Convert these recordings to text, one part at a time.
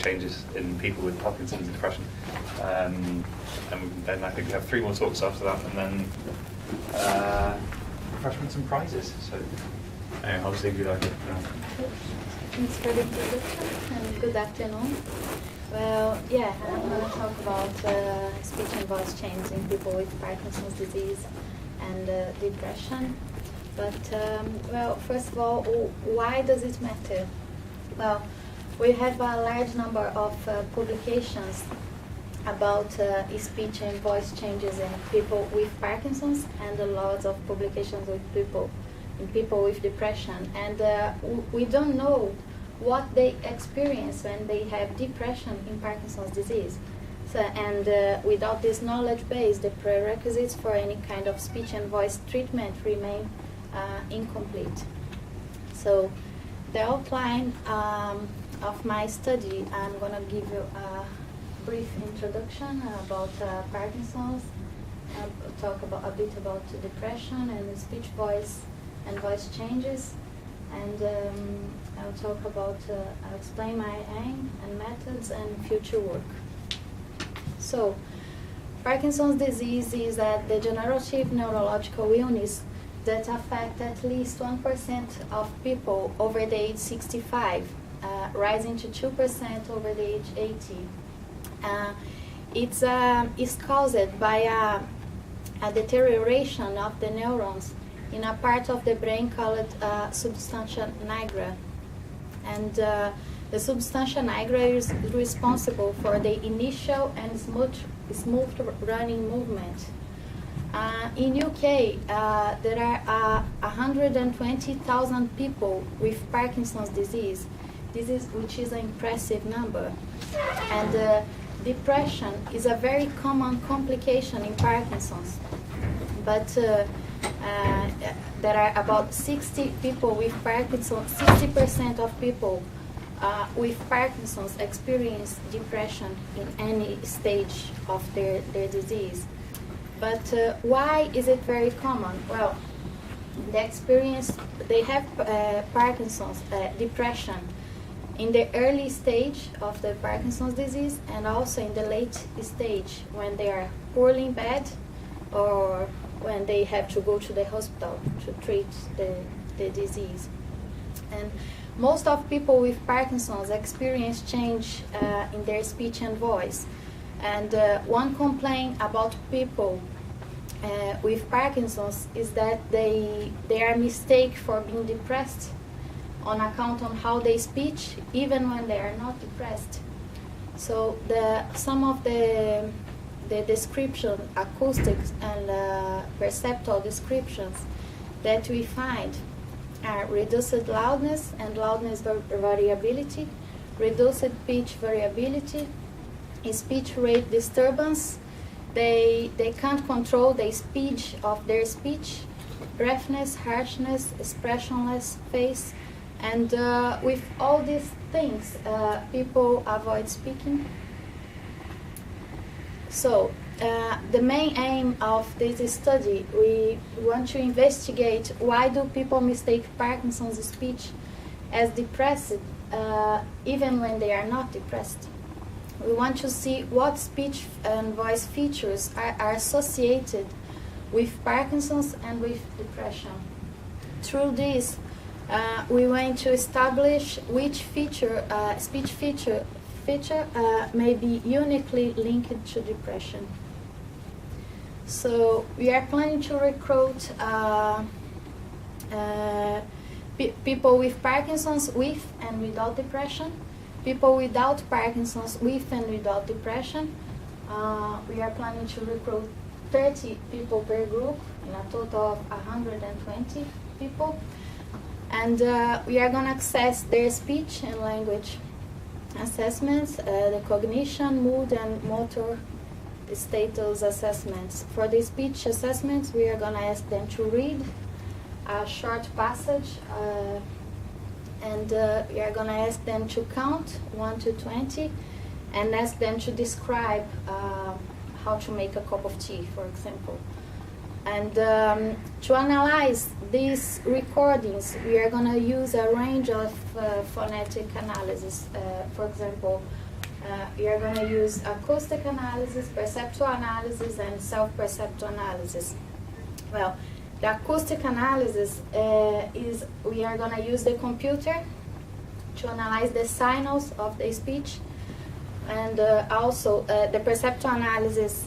changes in people with Parkinson's and depression. And then I think we have 3 more talks after that, and then refreshments and prizes. So I'll just leave you there. Thanks for the introduction and good afternoon. Well, yeah, I'm going to talk about speech and voice change in people with Parkinson's disease and depression. But, well, first of all, why does it matter? Well, we have a large number of publications about speech and voice changes in people with Parkinson's, and a lot of publications with people with depression. And we don't know what they experience when they have depression in Parkinson's disease. So, and without this knowledge base, the prerequisites for any kind of speech and voice treatment remain incomplete. So the outline of my study, I'm going to give you a brief introduction about Parkinson's, talk about a bit about depression and speech, voice, and voice changes, and I'll talk about, I'll explain my aim and methods and future work. So, Parkinson's disease is a degenerative neurological illness that affects at least 1% of people over the age 65, rising to 2% over the age 80. It's caused by a deterioration of the neurons in a part of the brain called substantia nigra. And the substantia nigra is responsible for the initial and smooth running movement. In UK, there are 120,000 people with Parkinson's disease, which is an impressive number. And depression is a very common complication in Parkinson's. But there are about 60 people with Parkinson's, 60% of people with Parkinson's experience depression in any stage of their disease. But why is it very common? Well, they have Parkinson's depression in the early stage of the Parkinson's disease, and also in the late stage when they are poorly in bed or when they have to go to the hospital to treat the disease. And most of people with Parkinson's experience change in their speech and voice. And one complaint about people with Parkinson's is that they are mistaken for being depressed on account of how they speak, even when they are not depressed. So some of the description, acoustics and perceptual descriptions that we find are reduced loudness and loudness variability, reduced pitch variability, speech rate disturbance. They can't control the speed of their speech, breathlessness, harshness, expressionless face, and with all these things, people avoid speaking. So the main aim of this study, we want to investigate why do people mistake Parkinson's speech as depressed, even when they are not depressed. We want to see what speech and voice features are associated with Parkinson's and with depression. Through this, we want to establish which speech feature may be uniquely linked to depression. So we are planning to recruit people with Parkinson's with and without depression, people without Parkinson's with and without depression. We are planning to recruit 30 people per group in a total of 120 people. And we are going to assess their speech and language assessments, the cognition, mood, and motor status assessments. For the speech assessments, we are going to ask them to read a short passage, and we are going to ask them to count 1 to 20, and ask them to describe how to make a cup of tea, for example. And to analyze these recordings, we are going to use a range of phonetic analysis. For example, We are going to use acoustic analysis, perceptual analysis, and self-perceptual analysis. Well, the acoustic analysis is we are going to use the computer to analyze the signals of the speech, and also the perceptual analysis.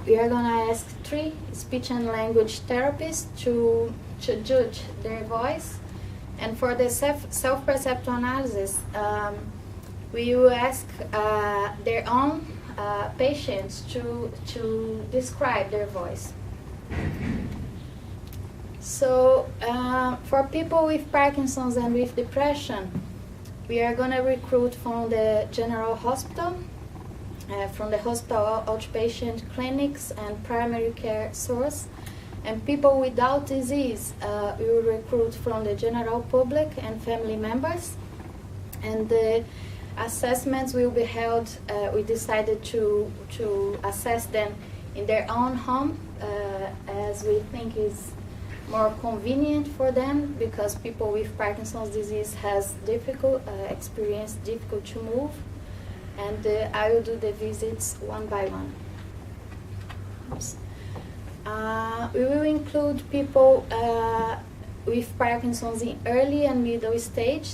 We are going to ask 3 speech and language therapists to judge their voice, and for the self-perceptual analysis, we will ask their own patients to describe their voice. So for people with Parkinson's and with depression, we are going to recruit from the general hospital, from the hospital outpatient clinics and primary care source. And people without disease, we will recruit from the general public and family members. And the assessments will be held, we decided to assess them in their own home, as we think is more convenient for them, because people with Parkinson's disease has experience difficult to move, and I will do the visits one by one. Oops. We will include people with Parkinson's in early and middle stage.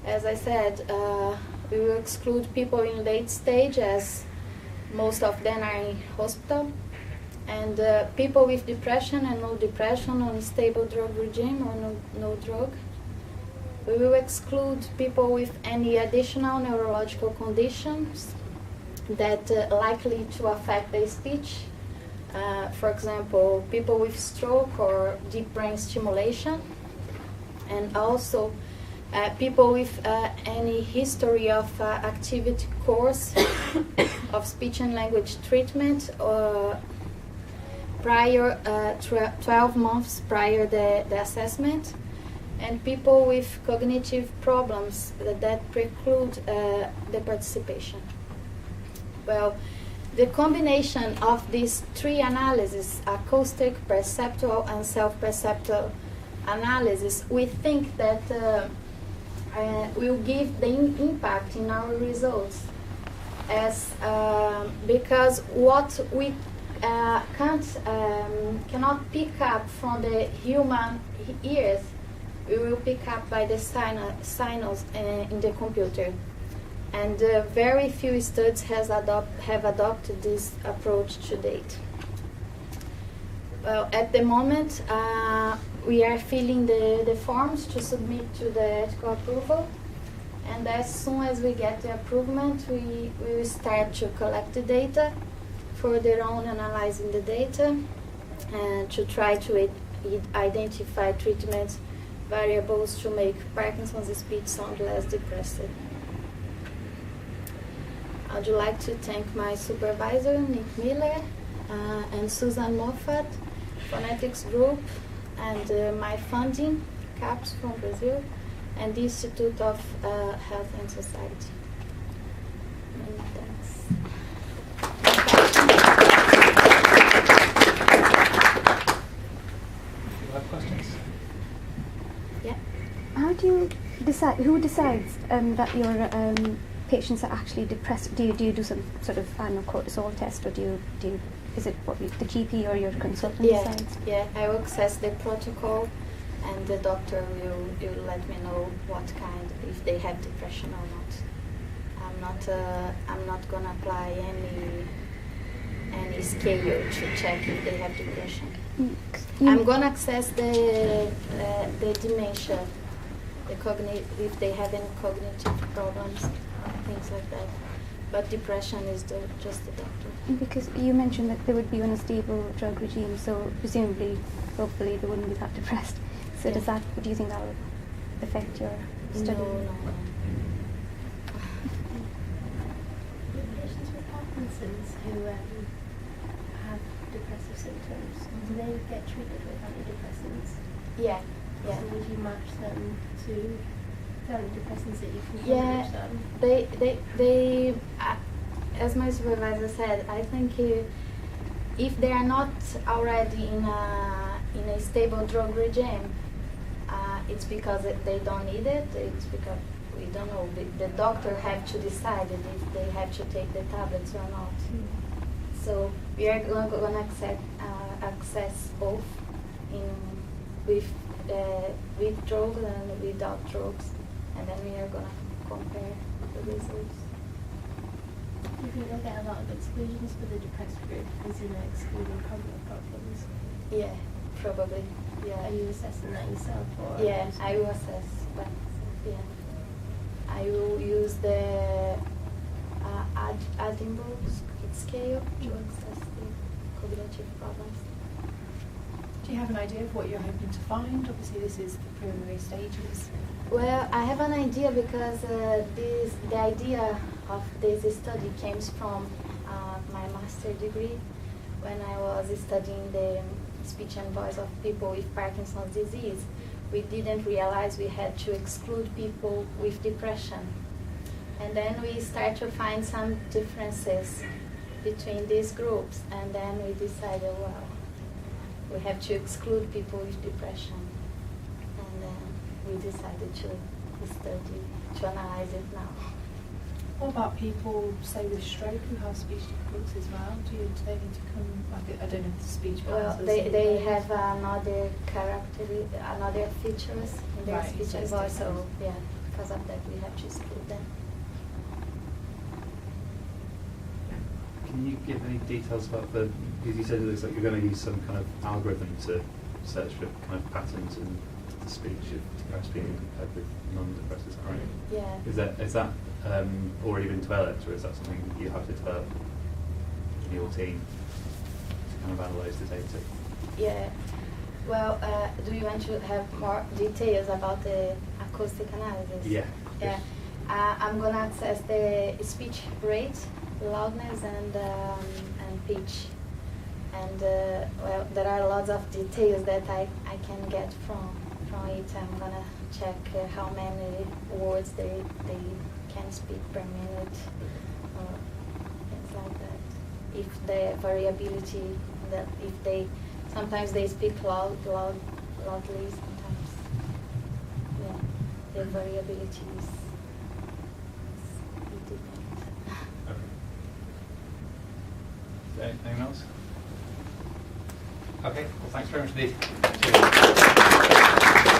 As I said, we will exclude people in late stage, as most of them are in hospital. And people with depression and no depression, on stable drug regime or no drug. We will exclude people with any additional neurological conditions that likely to affect their speech. For example, people with stroke or deep brain stimulation. And also people with any history of activity course of speech and language treatment prior 12 months prior the assessment, and people with cognitive problems that preclude the participation. Well, the combination of these 3 analyses, acoustic, perceptual, and self-perceptual analysis, we think that will give the impact in our results, as because what we cannot pick up from the human ears, we will pick up by the signals in the computer. And very few studies have adopted this approach to date. Well, at the moment, we are filling the forms to submit to the ethical approval. And as soon as we get the approval, we will start to collect the data, further on analyzing the data, and to try to identify treatment variables to make Parkinson's speech sound less depressive. I would like to thank my supervisor, Nick Miller, and Susan Moffat, Phonetics Group, and my funding, CAPS from Brazil, and the Institute of Health and Society. Many thanks. You have questions? Yeah. How do you decide? Who decides that your patients are actually depressed? Do you do some sort of cortisol test, or do you is it what the GP or your consultant decides? Yeah, I will access the protocol, and the doctor will let me know what kind, if they have depression or not. I'm not gonna apply any scale to check if they have depression. I'm gonna access the dementia, if they have any cognitive problems, things like that. But depression is just the doctor. Because you mentioned that they would be on a stable drug regime, so presumably, hopefully, they wouldn't be that depressed. So do you think that will affect your study? No. Patients with Parkinson's who have depressive symptoms, do they get treated with antidepressants? Yeah. So would you match them to the antidepressants that you can Yeah, them? they as my supervisor said, I think if they are not already in a stable drug regime, it's because they don't need it. It's because we don't know. The doctor have to decide if they have to take the tablets or not. So we are going to access both with drugs and without drugs, and then we are going to compare the results. Do you think they'll get a lot of exclusions for the depressed group because you're not excluding cognitive problems? Yeah, probably. Yeah. Are you assessing that yourself? Or Yeah, I will assess by myself. Yeah. I will use the Edinburgh scale to assess the cognitive problems. Do you have an idea of what you're hoping to find? Obviously, this is the preliminary stages. Well, I have an idea because the idea of this study came from my master's degree when I was studying the speech and voice of people with Parkinson's disease. We didn't realize we had to exclude people with depression. And then we start to find some differences between these groups, and then we decided, well, we have to exclude people with depression. And then we decided to study, to analyze it now. What about people, say, with stroke who have speech difficulties as well? Do they need to come, like, I don't know if the speech Well, patterns they have another another features in their Right, speech so and it's voice, different. so yeah, because of that we have to exclude them. Can you give any details about because you said it looks like you're going to use some kind of algorithm to search for kind of patterns in the speech of depressed people compared with non-depressed, is that right? Yeah. Is that already been developed, or is that something you have to develop in your team to kind of analyse the data? Yeah. Well, do you want to have more details about the acoustic analysis? Yeah. Yeah. I'm gonna access the speech rate, loudness, and pitch. And well, there are lots of details that I can get from it. I'm gonna check how many words they can speak per minute, or things like that. If the variability, that if they sometimes they speak loudly, sometimes yeah, the variability is it depends. Okay. Anything else? Okay, well, thanks very much indeed. Cheers.